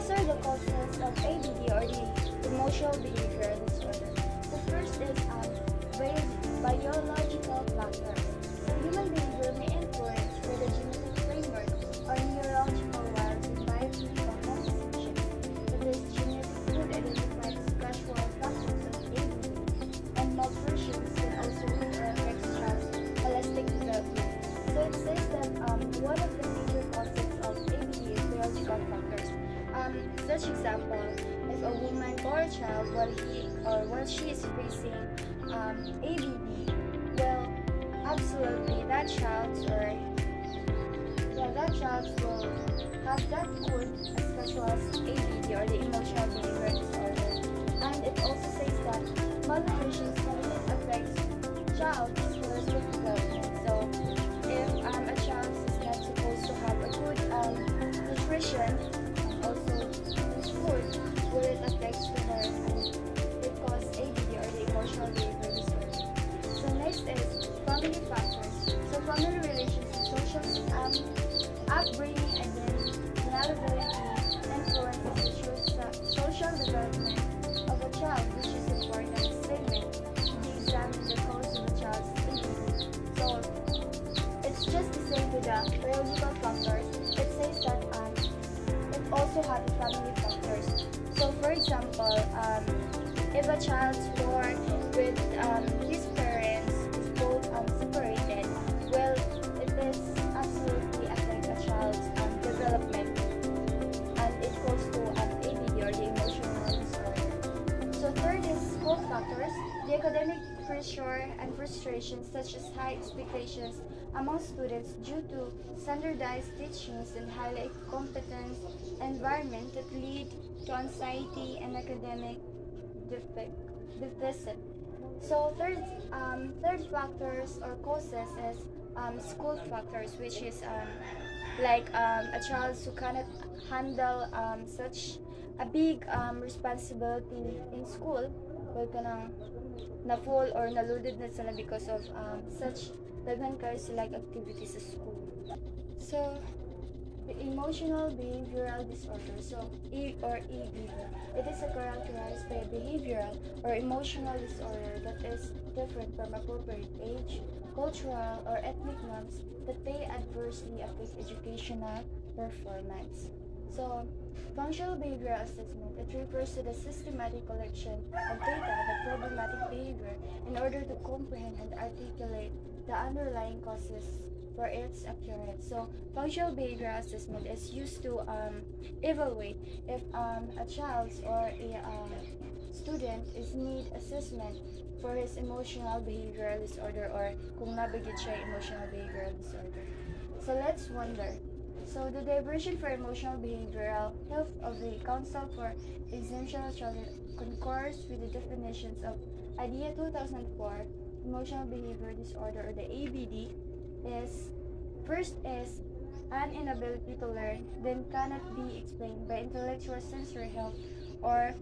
these are the causes of ABD or the emotional behavioral disorder. The first is biological factors. So human behavior may influence by the genetic framework or neurological wiring in biochemical composition. That is, genetic could identify the casual factors of ABD, and malfunctions can also lead or affect child's holistic development. So it says that one of the major causes of ABD is biological factors. Such example, if a woman or a child while she is facing ABD, well, absolutely that child will have that good as casual as ABD or the emotional behavior disorder. And it also says that malnutrition can affect child's holistic development. So if a child is not supposed to have a good nutrition, also food, will it affect her and it cause ABD or the emotional behavior disorder. So next is family factors. So family relationships, upbringing, identity, malleability, influences the social development of a child, which is important statement to be examined the cause of a child's ABD. So it's just the same with the biological factors. It says that it also has family factors. So for example, if a child's born with his parents is both separated, well, it is absolutely affect a child's development, and it goes to ABD or the emotional disorder. So third is school factors. The academic pressure and frustration, such as high expectations among students due to standardized teachings and highly competence environment that lead to anxiety and academic deficit. So third factors or causes is school factors, which is like a child who cannot handle such a big responsibility in school, well, kanang na-full or na-loaded na sila because of such daghan kayo sila activities sa school. So the emotional behavioral disorder, so EBD, it is characterized by a behavioral or emotional disorder that is different from appropriate age, cultural, or ethnic norms that may adversely affect educational performance. So, functional behavioral assessment, it refers to the systematic collection of data of problematic behavior in order to comprehend and articulate the underlying causes for its occurrence. So, functional behavioral assessment is used to evaluate if a child or a student is need assessment for his emotional behavioral disorder or kung nabigit siya emotional behavioral disorder. So, let's wonder. So, the Diversion for Emotional Behavioral Health of the Council for Exemptional Children concurs with the definitions of IDEA 2004, Emotional Behavior Disorder or the ABD, is first is an inability to learn, then cannot be explained by intellectual sensory health or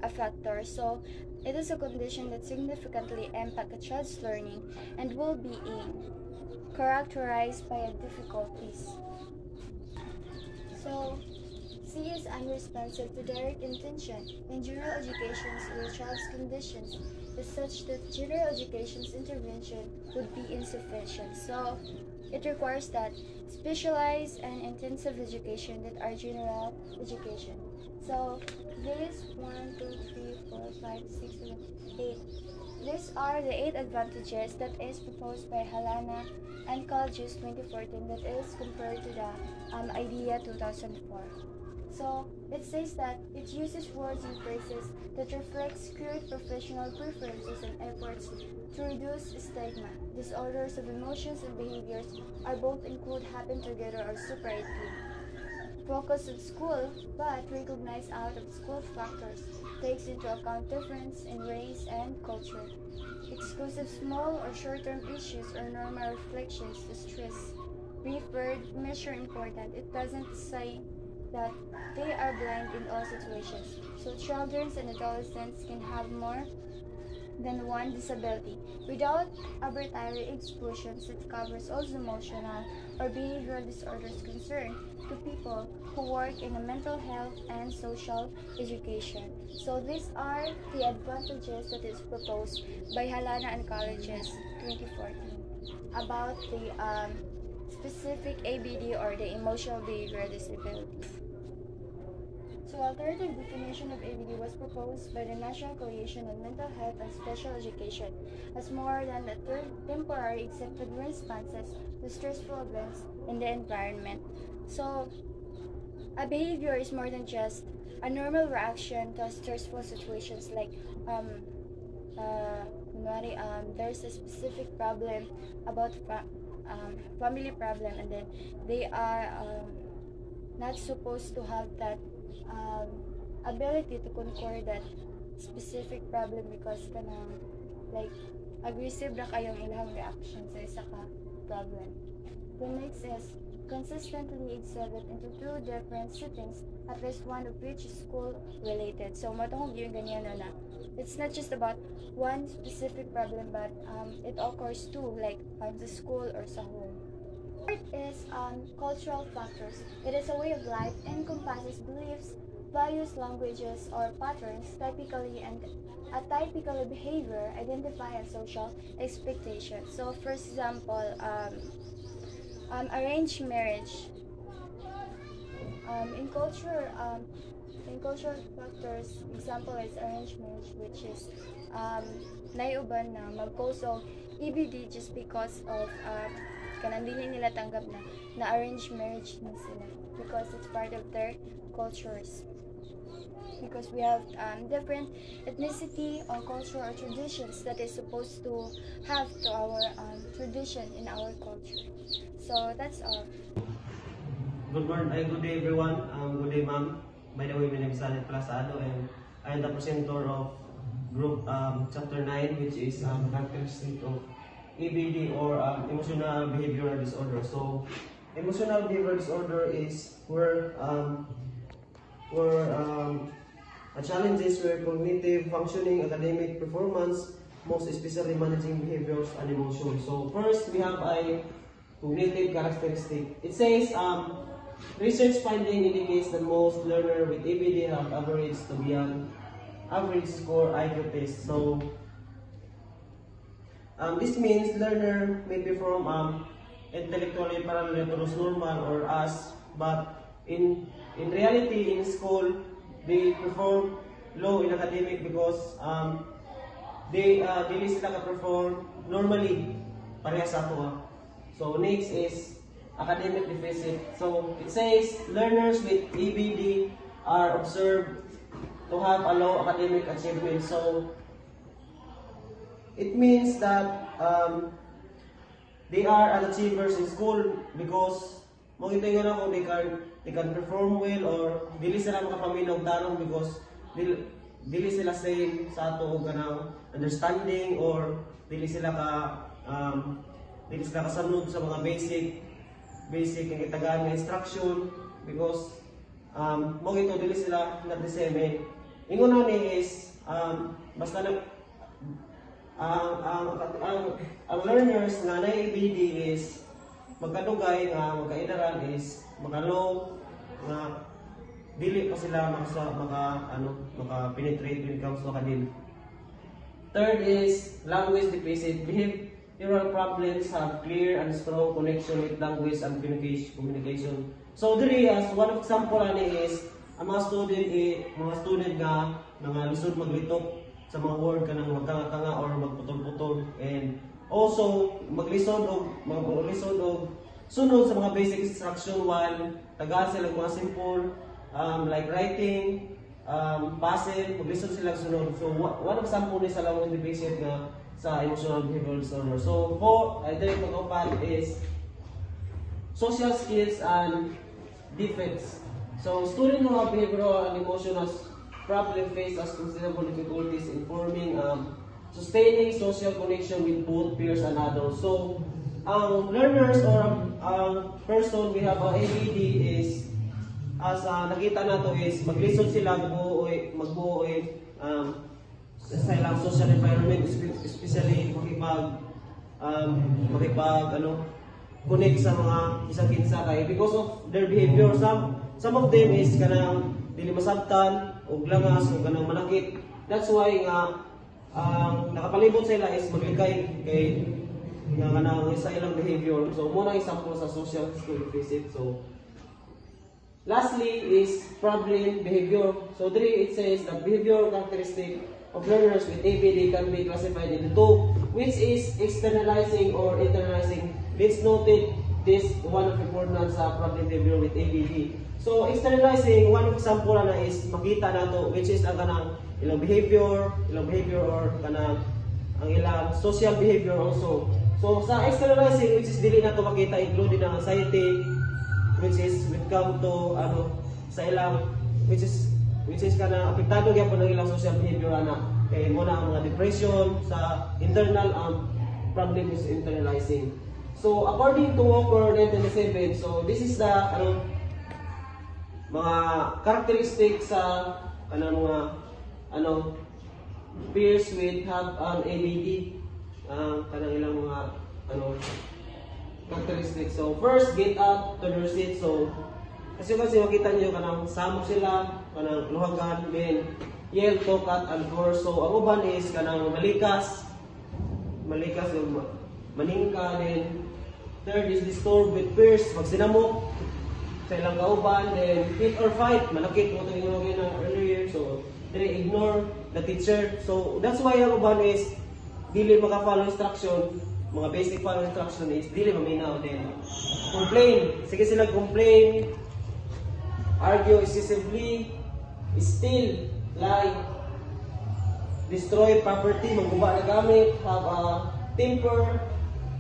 a factor. So it is a condition that significantly impact a child's learning and well-being, characterized by difficulties. So C is unresponsive to direct intention in general educations where the child's conditions is such that general education's intervention would be insufficient. So it requires that specialized and intensive education that are general education. So these 1, 2, 3, 4, 5, 6, 7, 8. These are the 8 advantages that is proposed by Halana and Colleges 2014 that is compared to the IDEA 2004. So it says that it uses words and phrases that reflect skewed professional preferences and efforts to reduce stigma. Disorders of emotions and behaviors are both include, happen together, or separately. Focus on school, but recognize out of school factors, takes into account difference in race and culture. Exclusive small or short-term issues or normal reflections to stress. Preferred, measure important. It doesn't say that they are blind in all situations. So children and adolescents can have more than one disability without arbitrary exclusions that covers all emotional or behavioral disorders concerned. to people who work in the mental health and social education. So these are the advantages that is proposed by Halana and Colleges 2014 about the specific ABD or the emotional behavioral disability. So alternative definition of ABD was proposed by the National Coalition on Mental Health and Special Education as more than the temporary accepted responses to stressful events in the environment. So a behavior is more than just a normal reaction to stressful situations like there's a specific problem about family problem, and then they are not supposed to have that ability to conquer that specific problem because kanang like aggressive na kayong ilang reaction sa isa ka problem. The next is consistently exhibit into two different settings, at least one of which is school related. So matungog yung ganyan na it's not just about one specific problem, but it occurs too, like the school or sa home. Third is cultural factors. It is a way of life, encompasses beliefs, values, languages, or patterns, typically and atypical behavior, identify as social expectations. So, for example, arranged marriage. In cultural factors, example is arranged marriage, which is naiuban na mag-cause EBD just because of kanang dili nila tanggap na arranged marriage na sila because it's part of their cultures. Because we have different ethnicity or culture or traditions that is supposed to have to our tradition in our culture. So that's all. Good morning, good day everyone. Good day ma'am. By the way, my name is Anet Plasado and I am the presenter of group chapter 9, which is characteristic of EBD or emotional behavioral disorder. So emotional behavioral disorder is where challenges where cognitive functioning, academic performance, most especially managing behaviors and emotions. So first we have a cognitive characteristic. It says research finding indicates that most learners with EBD have average to beyond average score IQ test. So this means learner may perform intellectually parallel to those normal or us, but in reality in school they perform low in academic because they dili sila ka perform normally pareha sa ato. So next is academic deficit. So it says learners with EBD are observed to have a low academic achievement. So it means that they are unachievers in school because mo ito nga ako they can perform well or dili sila makapaminaw tarong because dili sila same sa ato og kanang understanding or dili sila kasunod sa mga basic ang itagaan nga instruction because mo ito dili sila not the same. Ingon ni is basta ang learners nga na EBD is magkadugay nga magkaidaran is makalow nga dili pa sila maka-penetrate when it comes to academic. Third is language deficit. Behavioral problems have clear and strong connection with language and communication. So diri as one example ani is ang mga student nga lisod maglitok sa mga word kanang magkanga-kanga or magputol-putol, and also maglisod og sunod sa mga basic instruction while tagaan sila mga simple like writing, puzzle, maglisod sila sunod. So one example ni sa language deficit nga sa emotional behavioral disorder. So direct mag-upan is social skills and defects. So student mga behavioral and emotional problem face as considerable difficulties in forming sustaining social connection with both peers and adults. So learners or person we have ABD is as nakita nato is maglisod sila magbuo sa ilang social environment, especially connect sa mga isang kinsa kay because of their behavior. Some of them is kanang dili masabtan o langas o kanang manakit. That's why nga nakapalibot sila is maglikay kay nga kanang sa ilang behavior. So muna example sa social school visit. So lastly is problem behavior. So there it says that behavior characteristic of learners with ABD can be classified into two, which is externalizing or internalizing. Let's note this one of importance sa problem behavior with ABD. So externalizing, one example na is makita nato which is ang kanang ilang behavior or kanang ang ilang social behavior also. So sa externalizing, which is dili nato makita, included ang anxiety, which is when come to sa ilang which is kanang apektado gyapon ang ilang social behavior ana. Kay mo na ang mga depression sa internal problem is internalizing. So according to Walker 1997, so this is the mga characteristics sa mga peers with have ABD, kanang ilang mga characteristics. So first, get up to their seat. So kasi makita niyo kanang samok sila, kanang luhagan, then yell, talk at and force. So ang uban is kanang malikas yung maningka. Then third is disturbed with fears, magsinamok sa ilang kauban. Then hit or fight, manakit mo itong yung earlier. So they ignore the teacher. So that's why ang uban is dili maka-follow instruction. Mga basic follow instruction is dili maminaw. Then complain, sige sila complain, argue excessively, steal, lie, destroy property, magguba na gamit, have a temper,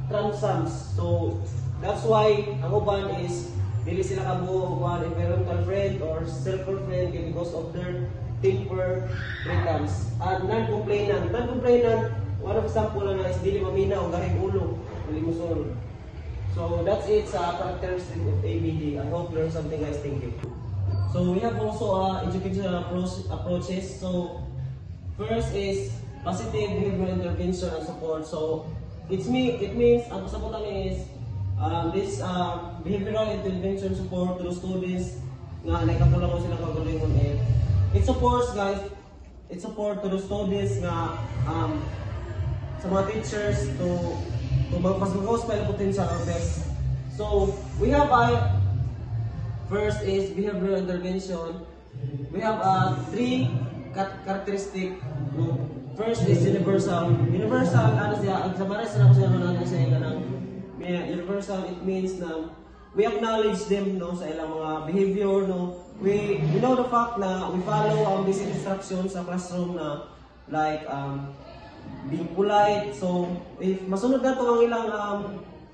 transoms. So that's why ang uban is dili sila kabuo og environmental friend or circle friend because of their temper breakdowns. And non-complainant, one of example na is dili maminaw, gahing ulo, malimuson. So that's it sa characteristic of ABD. I hope you learned something, guys. Thank you. So we have also educational approaches. So first is positive behavioral intervention and support. So it means ang support is this behavioral intervention support to the students nga nagkakulang ko sila kagalingon. It supports, guys. It support to the students nga sa mga teachers to magpasagawas pa yung potential or best. So we have first is behavioral intervention. We have three characteristic. First is universal. Universal, ano siya? Ang samaras na ko siya siya kanang universal. It means na we acknowledge them sa ilang mga behavior. We know the fact na we follow ang basic instructions sa classroom na like being polite. So if masunod na to ang ilang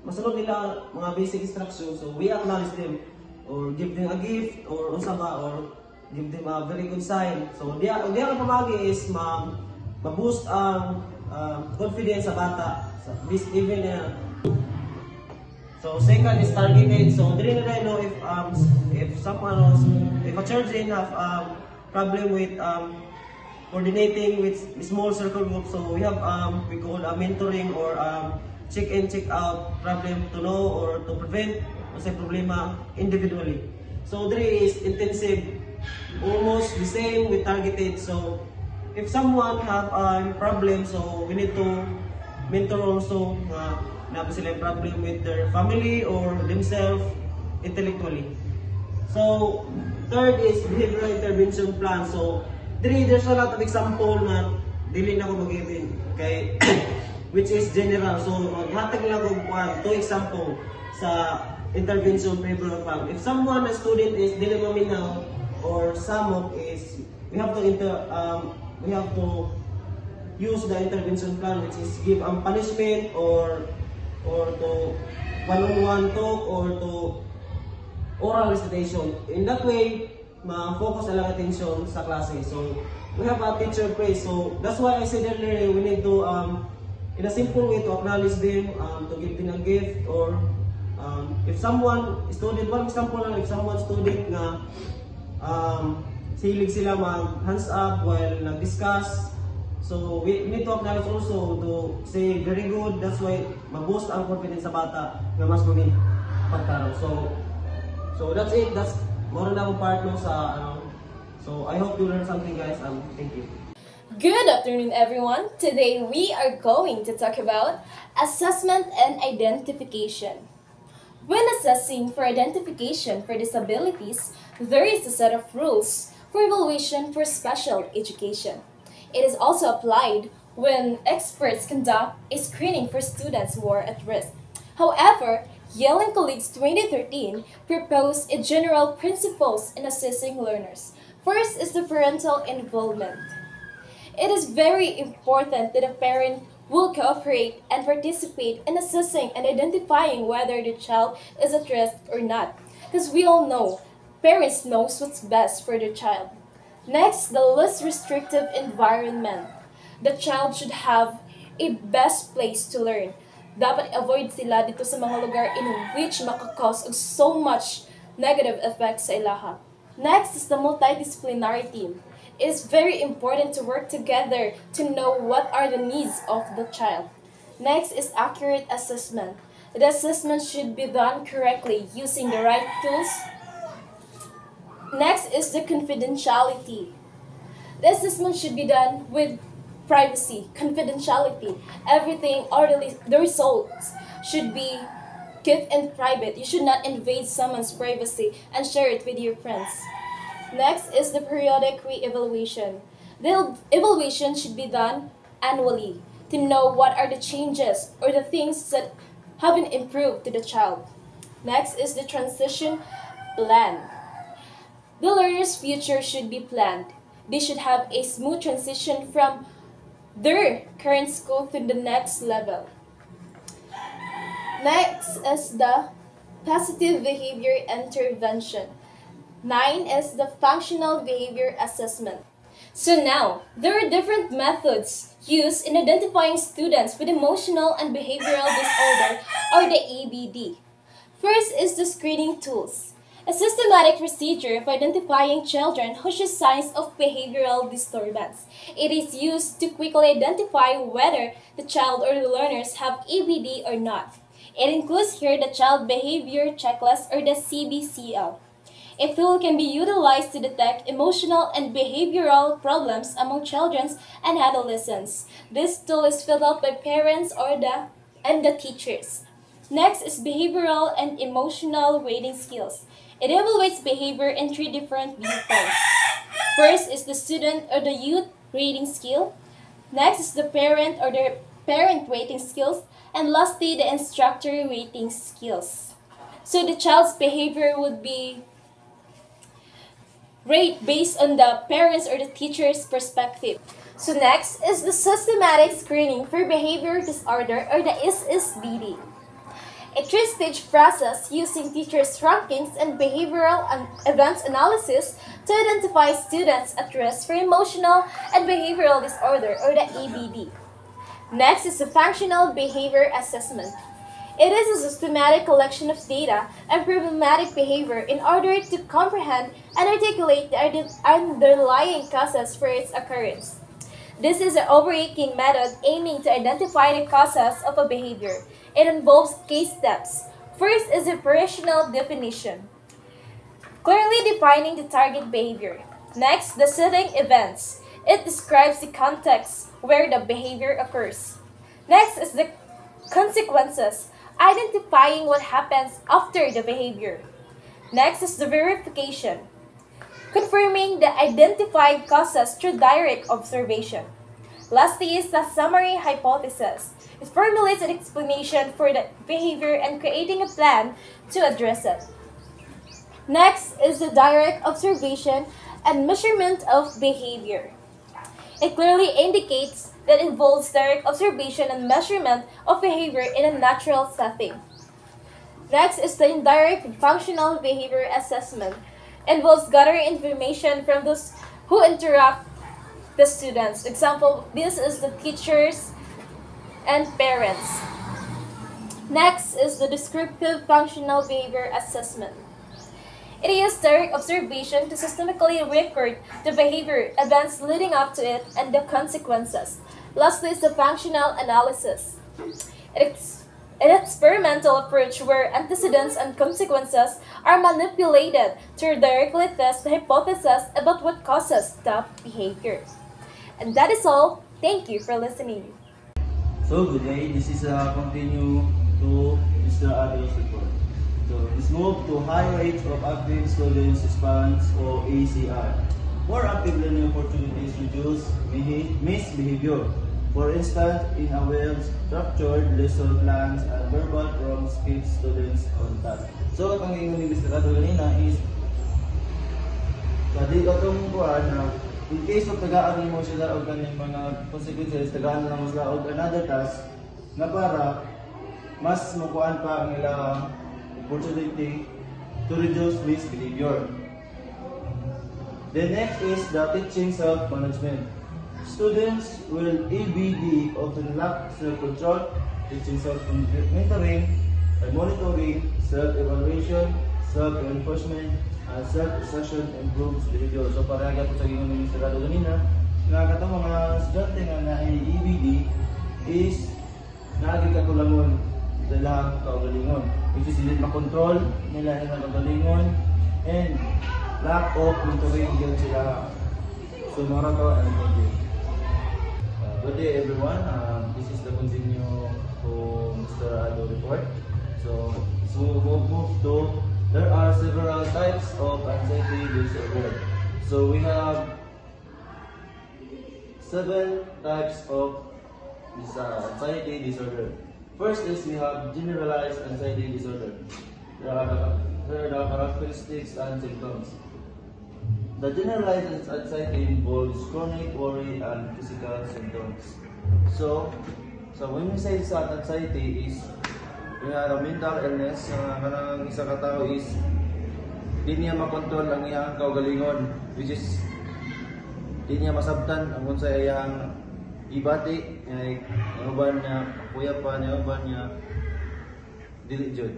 masunod nila mga basic instructions, so we acknowledge them or give them a gift or unsa ba or give them a very good sign. So diya ang pamagi is ma-boost ang confidence sa bata sa even so second is targeted. So dili na know if a children have problem with coordinating with small circle group. So we have we call mentoring or check in check out problem to know or to prevent sa problema individually. So there is intensive, almost the same with targeted. So if someone have a problem, so we need to mentor also na sila problem with their family or themselves intellectually. So third is behavioral intervention plan. So there's a lot of example na dili na ko mag-give kay which is general. So hatag lang ko two example sa intervention behavioral plan. If someone, a student is dili maminaw or samok is we have to use the intervention plan, which is give punishment or to one-on-one talk or to oral recitation. In that way, ma-focus ang attention sa klase. So we have a teacher praise. So that's why I said earlier we need to in a simple way to acknowledge them, to give them a gift, or if someone student, one example lang, if someone student nga silig sila mag hands up while nag-discuss So we need to acknowledge also to say very good. That's why ma-boost ang confidence sa bata nga mas maging pagkaroon. So that's it. That's more na akong part no sa ano. So I hope you learn something guys. Thank you. Good afternoon, everyone. Today we are going to talk about assessment and identification. When assessing for identification for disabilities, there is a set of rules for evaluation for special education. It is also applied when experts conduct a screening for students who are at risk. However, Yale and Colleagues 2013 proposed a general principles in assessing learners. First is the parental involvement. It is very important that a parent will cooperate and participate in assessing and identifying whether the child is at risk or not. Because we all know, parents know what's best for their child. Next, the least restrictive environment. The child should have a best place to learn. Dapat avoid sila dito sa mga lugar in which makakause of so much negative effects sa ilaha. Next is the multidisciplinary team. It is very important to work together to know what are the needs of the child. Next is accurate assessment. The assessment should be done correctly using the right tools. Next is the confidentiality. The assessment should be done with privacy, confidentiality. Everything or the results should be kept in private. You should not invade someone's privacy and share it with your friends. Next is the periodic re-evaluation. The evaluation should be done annually to know what are the changes or the things that haven't improved to the child. Next is the transition plan. The learner's future should be planned. They should have a smooth transition from their current school to the next level. Next is the positive behavior intervention. 9 is the functional behavior assessment. So now, there are different methods used in identifying students with emotional and behavioral disorder or the ABD. First is the screening tools, a systematic procedure of identifying children who show signs of behavioral disturbance. It is used to quickly identify whether the child or the learners have ABD or not. It includes here the Child Behavior Checklist or the CBCL. A tool can be utilized to detect emotional and behavioral problems among children and adolescents. This tool is filled out by parents and the teachers. Next is behavioral and emotional rating skills. It evaluates behavior in 3 different viewpoints. First is the student or the youth rating skill. Next is the parent or the parent rating skills. And lastly, the instructor rating skills. So the child's behavior would be rate based on the parents or the teacher's perspective. So next is the systematic screening for behavior disorder or the SSBD. A 3-stage process using teachers' rankings and behavioral events analysis to identify students at risk for emotional and behavioral disorder or the ABD. Next is the functional behavior assessment. It is a systematic collection of data and problematic behavior in order to comprehend and articulate the underlying causes for its occurrence. This is an overarching method aiming to identify the causes of a behavior. It involves case steps. First is the operational definition, clearly defining the target behavior. Next, the setting events. It describes the context where the behavior occurs. Next is the consequences, identifying what happens after the behavior. Next is the verification, confirming the identified causes through direct observation. Lastly is the summary hypothesis. It formulates an explanation for the behavior and creating a plan to address it. Next is the direct observation and measurement of behavior. It clearly indicates that involves direct observation and measurement of behavior in a natural setting. Next is the indirect functional behavior assessment. It involves gathering information from those who interact with the students. Example, this is the teachers and parents. Next is the descriptive functional behavior assessment. It is direct observation to systematically record the behavior, events leading up to it, and the consequences. Lastly is the functional analysis. It's an experimental approach where antecedents and consequences are manipulated to directly test the hypothesis about what causes the behavior. And that is all. Thank you for listening. So good day, this is a continue to Mr. Ado's report. So let's move to high rates of active students response or ACR. More active learning opportunities reduce misbehavior. For instance, in a well-structured lesson plans and verbal prompts keep students on task. So ang ingon ni Mr. Ado kanina is di ka itong kuhaan na in case of tagaan mo sila o kanyang mga consequences, tagaan lang mo sila o another task na para mas makuhaan pa ang ilang opportunity to reduce misbehavior. The next is the teaching self-management. Students will ABD often lack self-control, teaching self-mentoring, and monitoring, self-evaluation, self-reinforcement, and self-assessment improves behavior. So parang po sa ginong ministerado kanina, na katong mga estudyante nga na ABD is nagigatulangon sa ilang kaugalingon. Which is hindi makontrol nila ilang kaugalingon and lack of mentoring yun sila. So mara to and continue. Good day everyone. This is the continue to Mr. Ado report. So we'll move to, there are several types of anxiety disorder. So we have 7 types of this anxiety disorder. First is we have generalized anxiety disorder. There are the characteristics and symptoms. The generalized anxiety involves chronic worry and physical symptoms. So when we say anxiety is we have a mental illness, kanang isa ka tao is di niya makontrol ang iyang kaugalingon, which is di niya masabtan ang unsay iyang ibati, ang uban niya kuya pa niya, uban niya dili jud.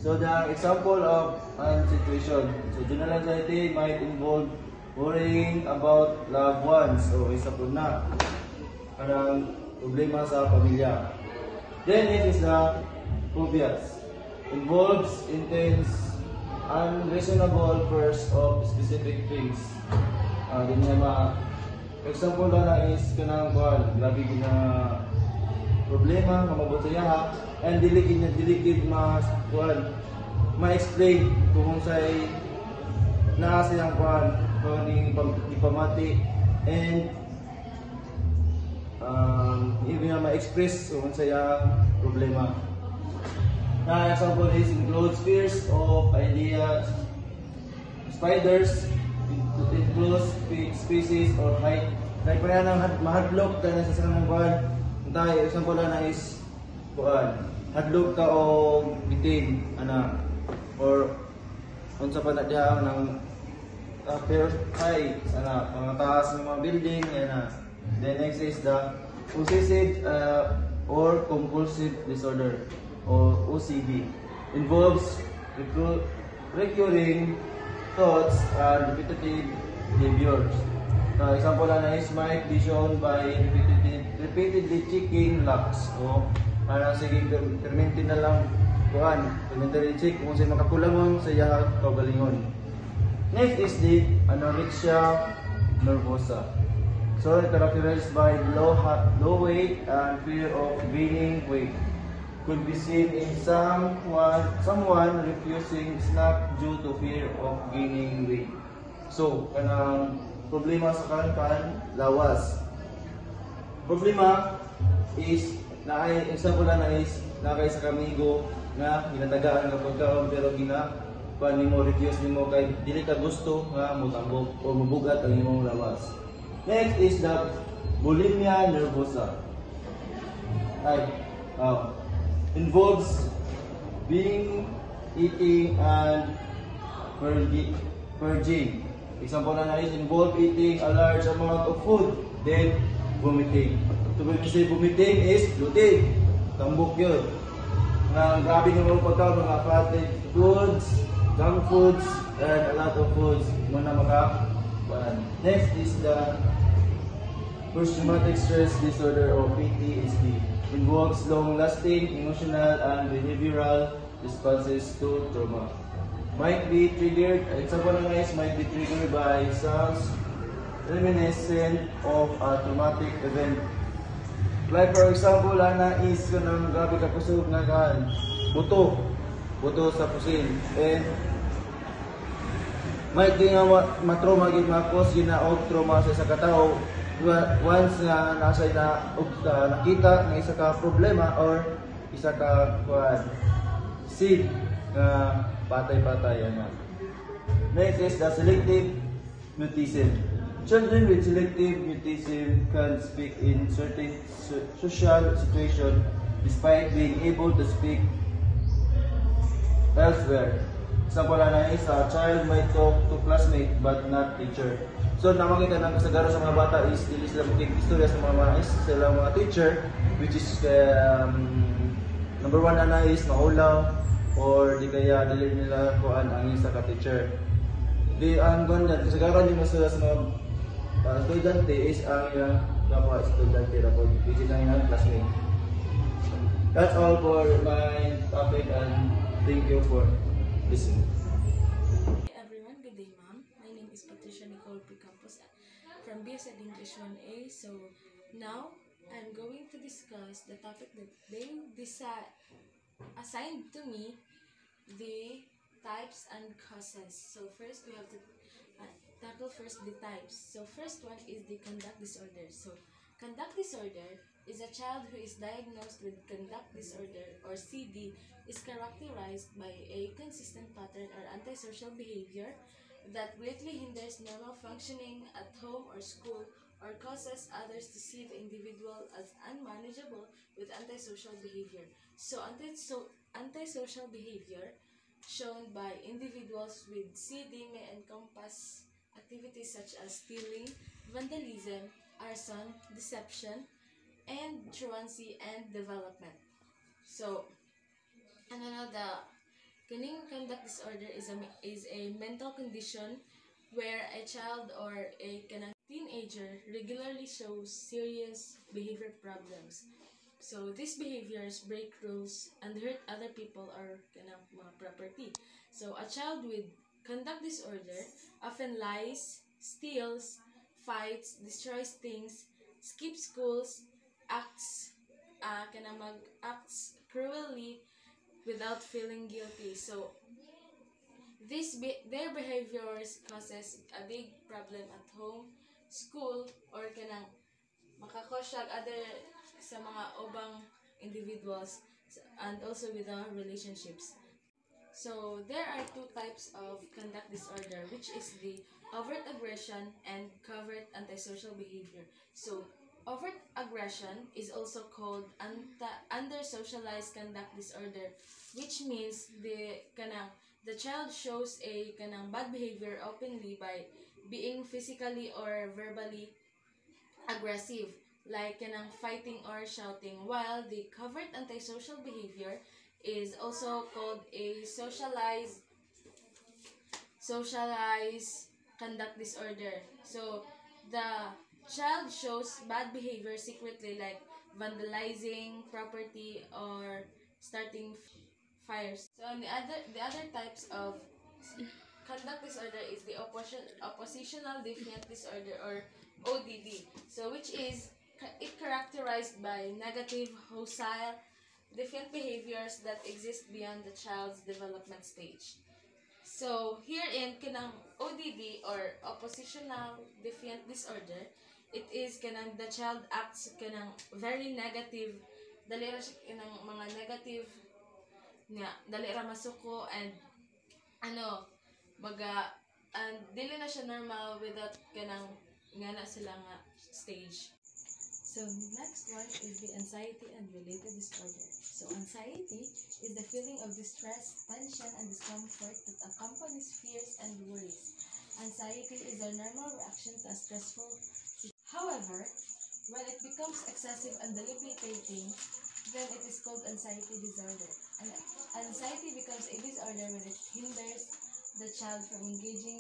So the example of an situation, so general anxiety might involve worrying about loved ones o isa po na kanang problema sa pamilya. Then it is the phobias, involves intense, unreasonable fears of specific things. Example na is kanang kuan, grabe na problema, mamabot sa yaha, and diligid ma-explain kung say naa silang kuan, kung ipamati, and even ma-express kung sa problema. Now, example is includes fears of ideas, spiders, includes species or height. Like kaya nang mahadlok ka na sa sanang buwan. Tayo, example na is buwan. Hadlok ka o bitin, ana, or unsa pa na diha ng fear height, ana, mga taas ng mga building, ana. The next is the possessive or compulsive disorder, or OCD, involves recurring thoughts and repetitive behaviors. Example na is might be shown by repeatedly checking locks o sige permanente na lang kuan, permanente check kung sa makakulangon sa iya kaugalingon. Next is the anorexia nervosa. So characterized by low weight and fear of gaining weight. Could be seen in someone refusing snack due to fear of gaining weight. So kanang problema sa kan lawas. Problema is example na is nakay sa kamigo nga ginatagaan nga pagkaon pero nimo refuse nimo kay dili ka gusto nga mutambok o mabugat ang imong lawas. Next is the bulimia nervosa. Involves eating and purging. Example na is involve eating a large amount of food, then vomiting. To be say vomiting is bloating. Tambok yun. Grabe ng mga pagkaon, mga fatted foods, junk foods and a lot of foods muna next is the post-traumatic stress disorder or PTSD. Involves long-lasting emotional and behavioral responses to trauma. Might be triggered, example na guys, might be triggered by sounds reminiscent of a traumatic event. Like for example, ana is kanang gabi ka kusog nga kan buto sa pusin, and might di nga matrauma gid ma-cause ginaog trauma sa katao once nga nasa nakita nga isa ka problema or isa ka seed nga patay-patay ana. Next is the selective mutism. Children with selective mutism can speak in certain social situations despite being able to speak elsewhere. Example na is a child might talk to classmate but not teacher. So namakita ng kasagaro sa mga bata is dili sila mag-istorya sa mga teacher, which is number one na is maulaw or di kaya dili nila kuan ang isa ka teacher. Di ang ganyan kasagaran yung sa mga estudyante is ang yung kapwa estudyante rapod, which is ang yung classmate. That's all for my topic, and thank you for listening. Hey everyone, good day ma'am. My name is Patricia Nicole P. Campos from BSED English 1A. So now I'm going to discuss the topic that they assigned to me, the types and causes. So first we have to tackle first the types. So first one is the conduct disorder. So conduct disorder is a child who is diagnosed with conduct disorder or CD is characterized by a consistent pattern or antisocial behavior that greatly hinders normal functioning at home or school or causes others to see the individual as unmanageable with antisocial behavior. So antisocial behavior shown by individuals with CD may encompass activities such as stealing, vandalism, arson, deception, and truancy and development. So, the conduct disorder is a mental condition where a child or a teenager regularly shows serious behavior problems. So these behaviors break rules and hurt other people or mga property. So a child with conduct disorder often lies, steals, fights, destroys things, skips schools, acts cruelly without feeling guilty. So their behaviors causes a big problem at home, school, or makakause other sa mga ubang individuals and also with our relationships. So there are two types of conduct disorder, which is the overt aggression and covert antisocial behavior. So overt aggression is also called under-socialized conduct disorder, which means the child shows a bad behavior openly by being physically or verbally aggressive, like fighting or shouting, while the covert antisocial behavior is also called a socialized conduct disorder. So the child shows bad behavior secretly, like vandalizing property or starting fires. So the other types of conduct disorder is the oppositional defiant disorder or ODD. So which is characterized by negative, hostile, defiant behaviors that exist beyond the child's development stage. So herein ODD or oppositional defiant disorder, it is the child acts very negative, dali ra siya mga negative nga, dali ra masuko, and and dili na siya normal without nga sila nga stage. So next one is the anxiety and related disorder. So anxiety is the feeling of distress, tension, and discomfort that accompanies fears and worries. Anxiety is a normal reaction to a stressful situation. However, when it becomes excessive and debilitating, then it is called anxiety disorder. And anxiety becomes a disorder when it hinders the child from engaging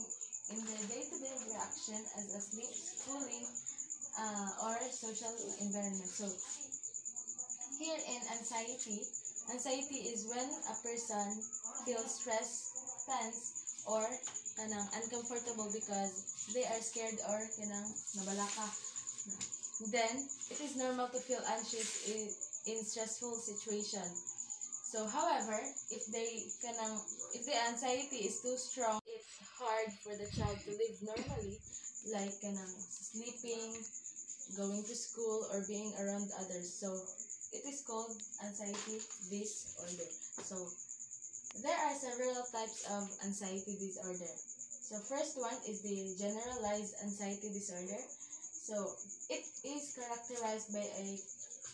in their day-to-day reaction as a sleep, schooling, or social environment. So, here in anxiety is when a person feels stressed, tense, or uncomfortable because they are scared or nabalaka. Then, it is normal to feel anxious in stressful situation. So, however, if the anxiety is too strong, it's hard for the child to live normally, like sleeping, going to school, or being around others. So, it is called anxiety disorder. So, there are several types of anxiety disorder. So, first one is the generalized anxiety disorder. So, it is characterized by a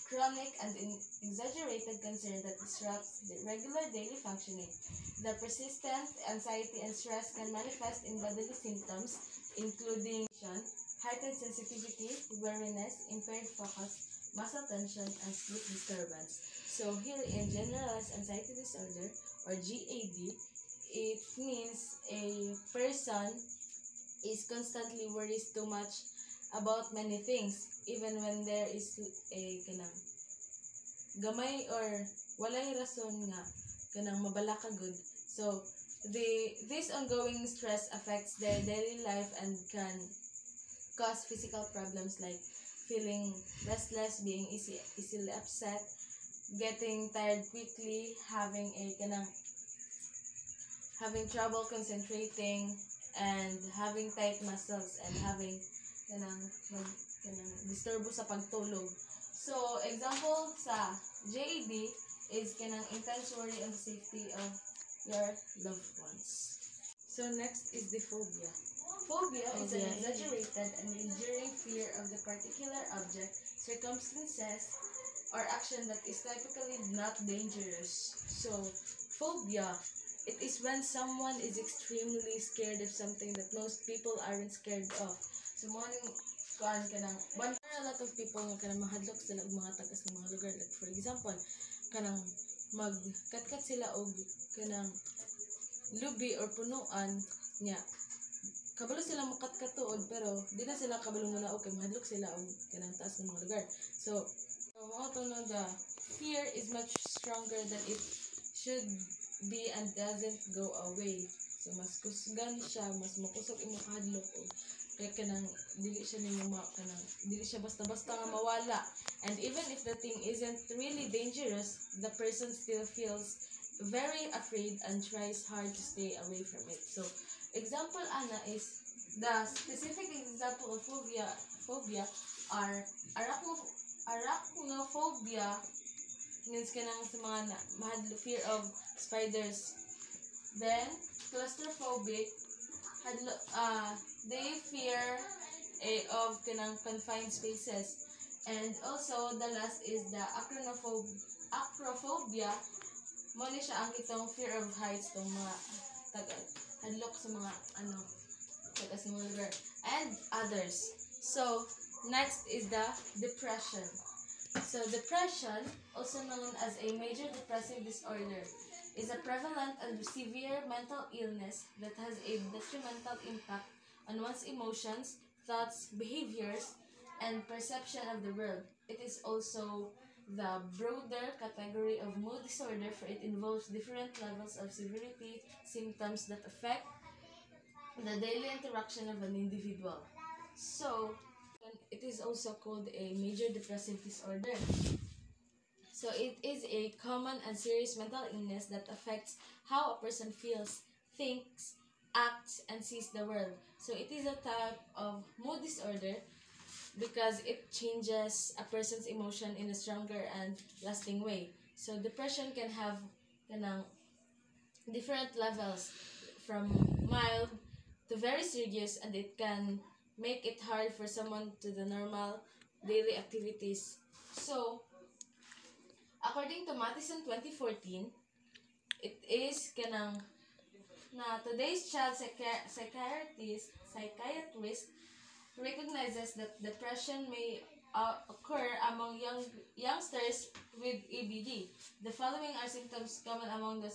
chronic and exaggerated concern that disrupts the regular daily functioning. The persistent anxiety and stress can manifest in bodily symptoms, including heightened sensitivity, weariness, impaired focus, muscle tension, and sleep disturbance. So here in generalized anxiety disorder, or GAD, it means a person is constantly worries too much about many things, even when there is a gamay or walay rason nga mabala ka good. So this ongoing stress affects their daily life and can cause physical problems like feeling restless, being easily upset, getting tired quickly, having trouble concentrating, and having tight muscles, and having disturbo sa pagtulog. So, example sa JAD is intense worry on the safety of your loved ones. So, next is the phobia. Phobia is an exaggerated and enduring fear of the particular object, circumstances, or action that is typically not dangerous. So, phobia, it is when someone is extremely scared of something that most people aren't scared of. So, morning but there are a lot of people nga mahadlok sila og mga tagas ng mga lugar. Like, for example, magkatkat sila og lubi or punuan niya. Kabalo sila makatkat tuod, pero di na sila kabalo muna og mahadlok sila og taas ng mga lugar. So the fear is much stronger than it should be and doesn't go away. So mas kusgan siya, mas makusog imo kahadlok og kaya dili siya basta-basta nga mawala. And even if the thing isn't really dangerous, the person still feels very afraid and tries hard to stay away from it. So, example ana is the specific example of phobia are arachnophobia, means sa mga fear of spiders. Then claustrophobic, they fear of confined spaces. And also the last is the acrophobia. Mo ni siya ang kitong fear of heights, tong mga hadlok sa mga tagas ng mga lugar, and others. So next is the depression. So depression, also known as a major depressive disorder, is a prevalent and severe mental illness that has a detrimental impact on one's emotions, thoughts, behaviors, and perception of the world. It is also the broader category of mood disorder, for it involves different levels of severity, symptoms that affect the daily interaction of an individual. So, it is also called a major depressive disorder. So, it is a common and serious mental illness that affects how a person feels, thinks, acts, and sees the world. So, it is a type of mood disorder because it changes a person's emotion in a stronger and lasting way. So, depression can have different levels from mild to very serious, and it can make it hard for someone to the normal daily activities. So, according to Matheson 2014, it is today's child psychiatrist recognizes that depression may occur among youngsters with EBD. The following are symptoms common among the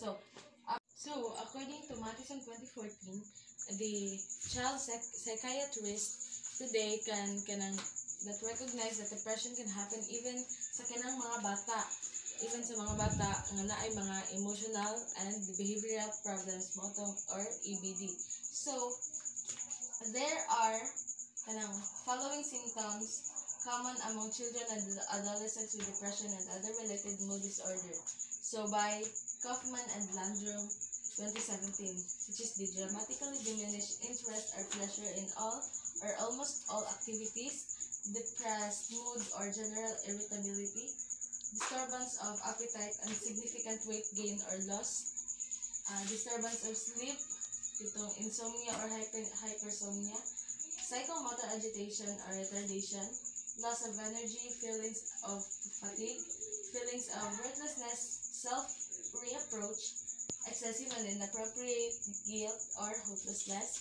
So, according to Matheson 2014, the child psychiatrist today can that recognize that depression can happen even sa kanang mga bata. Even sa mga bata nga naay mga emotional and behavioral problems mo or EBD. So, there are kanang following symptoms common among children and adolescents with depression and other related mood disorder. So, by Kaufman and Landrum, 2017, which is the dramatically diminished interest or pleasure in all or almost all activities, depressed mood or general irritability, disturbance of appetite and significant weight gain or loss, disturbance of sleep, itong insomnia or hypersomnia, psychomotor agitation or retardation, loss of energy, feelings of fatigue, feelings of worthlessness, self-reapproach, excessive and inappropriate guilt or hopelessness,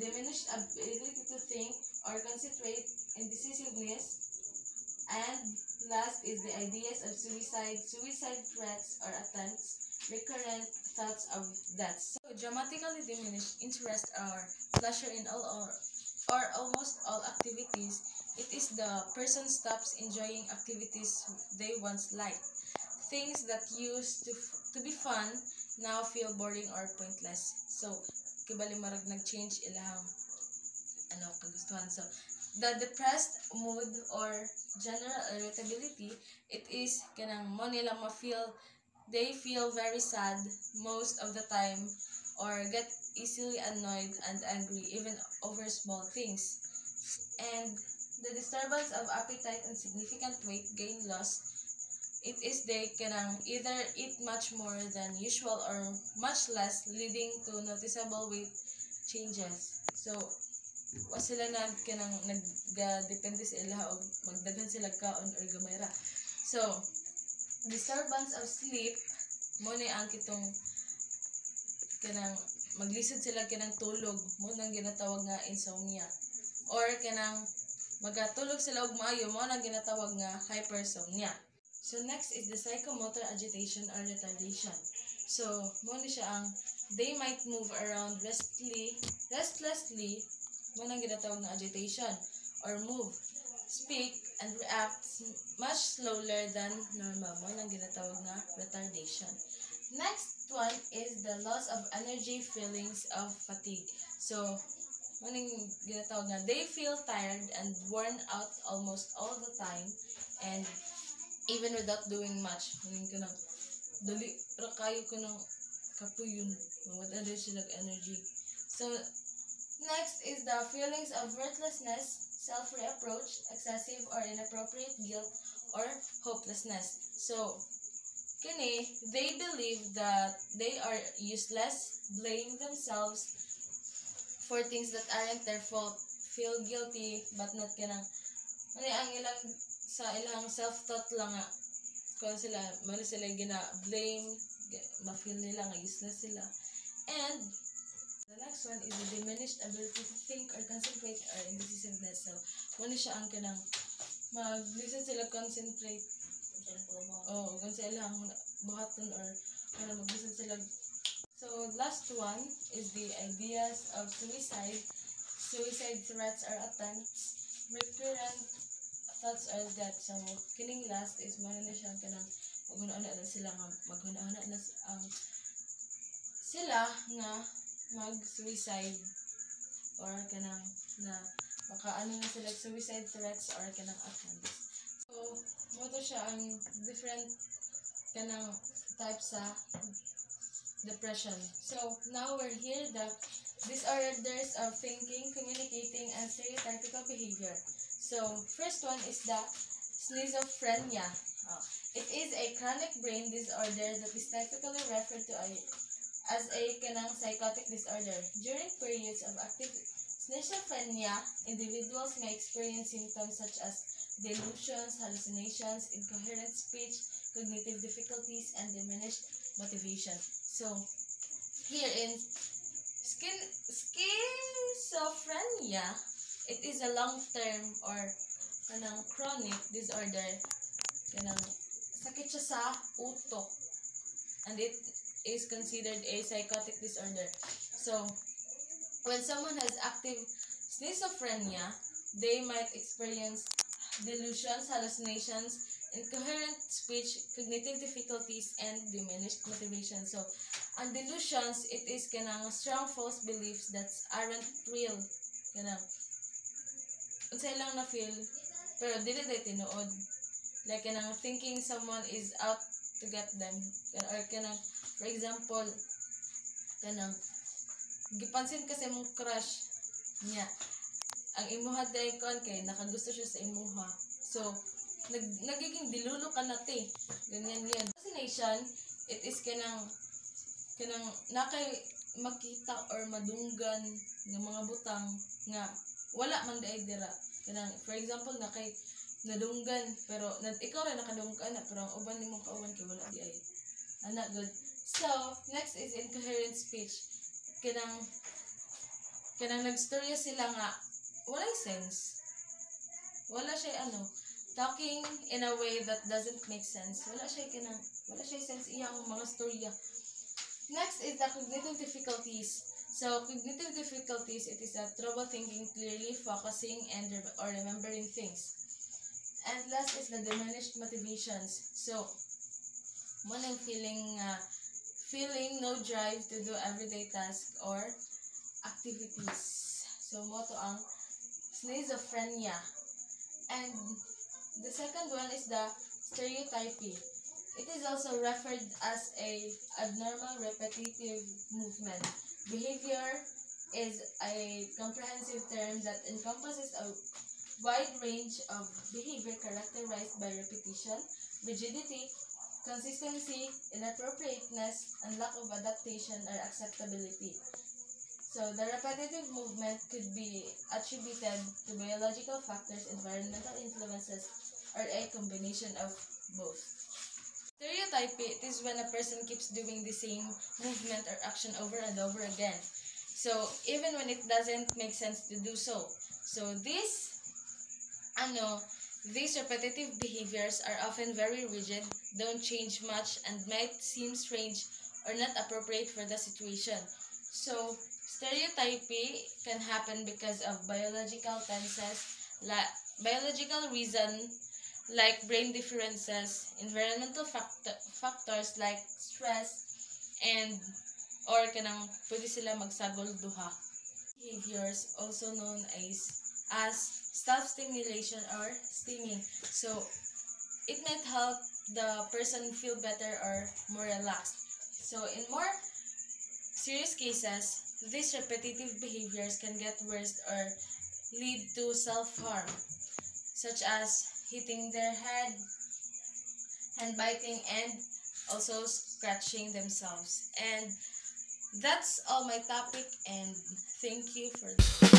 diminished ability to think or concentrate, indecisiveness, and last is the ideas of suicide threats or attempts, recurrent thoughts of death. So, dramatically diminished interest or pleasure in all or almost all activities. It is the person stops enjoying activities they once liked. Things that used to be fun now feel boring or pointless. So, kibali marag nag-change ilahang kagustuhan. So, the depressed mood or general irritability, it is kanang mo nila they feel very sad most of the time or get easily annoyed and angry even over small things. And the disturbance of appetite and significant weight gain loss, it is they can either eat much more than usual or much less, leading to noticeable weight changes. So, wa sila nagdepende sa ila o magdaghan sila kaon or gamay ra. So, disturbance of sleep, mo ni ang kitong kanang maglisod sila kanang tulog, mo nang ginatawag nga insomnia. Or kanang magatulog sila og maayo, mo nang ginatawag nga hypersomnia. So, next is the psychomotor agitation or retardation. So, mo ni siya ang they might move around restlessly, mo nang ginatawag nga agitation, or move, speak, and react much slower than normal, mo nang ginatawag nga retardation. Next one is the loss of energy, feelings of fatigue. So, mo nang ginatawag nga they feel tired and worn out almost all the time, and even without doing much, ngayon ko nang dali ra kayo ko nang kapuyon, wala din sila energy. So, next is the feelings of worthlessness, self-reapproach, excessive or inappropriate guilt, or hopelessness. So, kini, they believe that they are useless, blame themselves for things that aren't their fault, feel guilty, but not kanang, ang ilang sa ilang self-thought lang nga, kung sila, mali sila gina-blame, ma-feel nila nga useless sila. And, the next one is the diminished ability to think or concentrate or indecisiveness. So, muna siya ang kanang mag-listen sila concentrate. Kung sila ang buhaton or mag-listen sila. So, last one is the ideas of suicide threats or attempts, recurrent thoughts or death. So, kining last is muna na siya ang kanang maghuna-huna na sila nga maghuna-huna na sila nga mag-suicide or kanang na makaano na sila suicide threats or kanang attempts. So, moto siya ang different kanang types sa depression. So, now we're here the disorders of thinking, communicating, and stereotypical behavior. So, first one is the schizophrenia. It is a chronic brain disorder that is typically referred to as a kanang psychotic disorder. During periods of active schizophrenia, individuals may experience symptoms such as delusions, hallucinations, incoherent speech, cognitive difficulties, and diminished motivation. So, here in schizophrenia, it is a long-term or kanang chronic disorder. Kanang sakit siya sa utok. And it is considered a psychotic disorder. So, when someone has active schizophrenia, they might experience delusions, hallucinations, incoherent speech, cognitive difficulties, and diminished motivation. So, ang delusions, it is kanang strong false beliefs that aren't real. Kanang, unsay lang na feel, pero dili day tinuod. Like, kanang thinking someone is out to get them. Or kanang, for example, kanang, gipansin kasi mong crush niya. Ang imuha day kon kay nakagusto siya sa imuha. So, nagiging dilulo ka na te. Ganyan yun. Fascination, it is kanang nakay makita or madunggan ng mga butang nga wala man day dira. Kanang, for example, nakay nadunggan pero ikaw rin nakadunggan na pero ang uban nimong kauban kay wala di ay. Ana good. So, next is incoherent speech. Kanang nagstorya sila nga walay sense. Wala siya talking in a way that doesn't make sense. Wala siya sense iyang mga storya. Next is the cognitive difficulties. So, cognitive difficulties, it is a trouble thinking clearly, focusing, and or remembering things. And last is the diminished motivations. So, one feeling no drive to do everyday tasks or activities. So, mo to ang schizophrenia. And the second one is the stereotypy. It is also referred as a abnormal repetitive movement. Behavior is a comprehensive term that encompasses a wide range of behavior characterized by repetition, rigidity, consistency, inappropriateness, and lack of adaptation or acceptability. So, the repetitive movement could be attributed to biological factors, environmental influences, or a combination of both. Stereotypy, it is when a person keeps doing the same movement or action over and over again. So, even when it doesn't make sense to do so. So, these repetitive behaviors are often very rigid, don't change much, and might seem strange or not appropriate for the situation. So, stereotypy can happen because of biological reason like brain differences, environmental factors like stress, and or kanang pwede sila magsagol duha. Behaviors also known as self-stimulation or stimming. So, it might help the person feel better or more relaxed. So, in more serious cases, these repetitive behaviors can get worse or lead to self-harm, such as hitting their head, hand biting, and also scratching themselves. And that's all my topic, and thank you for listening.